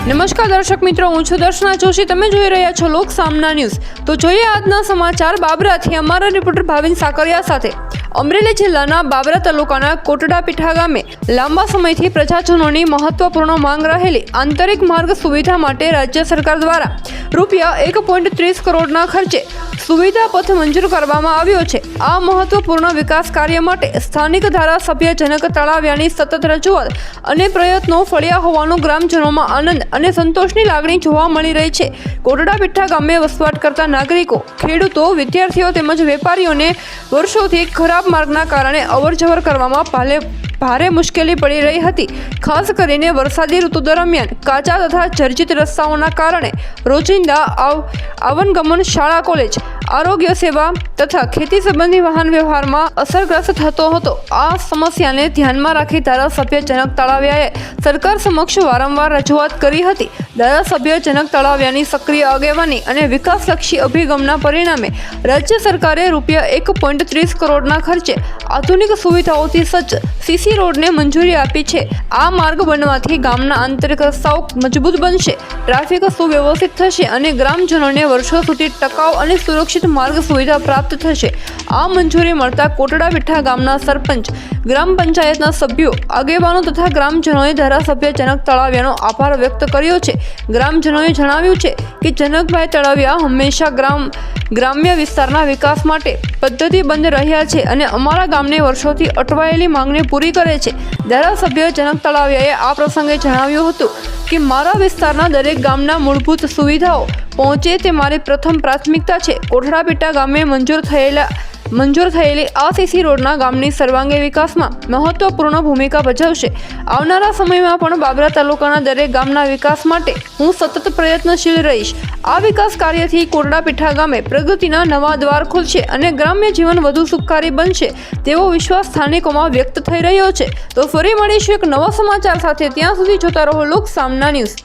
નમસ્કાર દર્શક મિત્રો, હું છું દર્શના જોશી. તમે જોઈ રહ્યા છો લોક સામના ન્યૂઝ. તો જોઈએ આજના સમાચાર બાબરાથી અમારા રિપોર્ટર ભાવિન સાકરિયા સાથે. અમરેલી જિલ્લાના બાબરા તાલુકાના કોટડા પીઠા ગામે લાંબા સમયથી પ્રજાજનોની મહત્વપૂર્ણ માંગ રહેલી આંતરિક માર્ગ સુવિધા માટે રાજ્ય સરકાર દ્વારા રૂપિયા 1.30 કરોડના ખર્ચે સુવિધા પથ મંજૂર કરવામાં આવ્યો છે. આ મહત્વપૂર્ણ વિકાસ કાર્ય માટે સ્થાનિક ધારાસભ્ય જનક તળાવિયાની સતત રજૂઆત અને પ્રયત્નો ફળ્યા હોવાનો ગ્રામજનોમાં આનંદ અને સંતોષની લાગણી જોવા મળી રહી છે. કોટડા પીઠા ગામે વસવાટ કરતા નાગરિકો, ખેડૂતો, વિદ્યાર્થીઓ તેમજ વેપારીઓને વર્ષોથી ખરાબ માર્ગના કારણે અવરજવર કરવામાં ભારે મુશ્કેલી પડી રહી હતી. ખાસ કરીને વરસાદી ઋતુ દરમિયાન કાચા તથા જર્જરિત રસ્તાઓના કારણે રોજિંદા આવનગમન, શાળા, કોલેજ, આરોગ્ય સેવા તથા ખેતી સંબંધી વાહન વ્યવહારમાં અસરગ્રસ્ત થતો હતો. આ સમસ્યાને ધ્યાનમાં રાખી ધારાસભ્ય જનક તળાવિયાએ સરકાર સમક્ષ વારંવાર રજૂઆત કરી હતી. ધારાસભ્ય જનક તળાવિયાની સક્રિય આગેવાની અને વિકાસલક્ષી અભિગમના પરિણામે રાજ્ય સરકારે રૂપિયા 1.30 કરોડના ખર્ચે આધુનિક સુવિધાઓથી સજ્જ સીસી રોડને મંજૂરી આપી છે. આ માર્ગ બનવાથી ગામના આંતરિક રસ્તાઓ મજબૂત બનશે, ટ્રાફિક સુવ્યવસ્થિત થશે અને ગ્રામજનોને વર્ષો સુધી ટકાઉ અને સુરક્ષિત માર્ગ સુવિધા પ્રાપ્ત થશે. આ મંજૂરી મળતા કોટડા પીઠા ગામના સરપંચ, ગ્રામ પંચાયતના સભ્યો, આગેવાનો તથા ગ્રામજનોએ ધારાસભ્ય જનક તળાવિયાનો આભાર વ્યક્ત કર્યો છે. ગ્રામજનોએ જણાવ્યું છે કે જનકભાઈ તળાવિયા હંમેશા ગ્રામ્ય વિસ્તારના વિકાસ માટે પદ્ધતિબદ્ધ રહ્યા છે અને અમારા ગામને વર્ષોથી અટવાયેલી માંગને પૂરી કરે છે. ધારાસભ્ય જનક તળાવિયાએ આ પ્રસંગે જણાવ્યું હતું કે મારા વિસ્તારના દરેક ગામના મૂળભૂત સુવિધાઓ પહોંચે તે મારી પ્રથમ પ્રાથમિકતા છે. કોટડા પીઠા ગામે મંજૂર થયેલી આ સીસી રોડના ગામની સર્વાંગી વિકાસમાં મહત્વપૂર્ણ ભૂમિકા ભજવશે. આવનારા સમયમાં પણ બાબરા તાલુકાના દરેક ગામના વિકાસ માટે હું સતત પ્રયત્નશીલ રહીશ. આ વિકાસ કાર્યથી કોટડા પીઠા ગામે પ્રગતિના નવા દ્વાર ખુલશે અને ગ્રામ્ય જીવન વધુ સુખકારી બનશે તેવો વિશ્વાસ સ્થાનિકોમાં વ્યક્ત થઈ રહ્યો છે. તો ફરી મળીશું એક નવા સમાચાર સાથે. ત્યાં સુધી જોતા રહો લોક સામના ન્યૂઝ.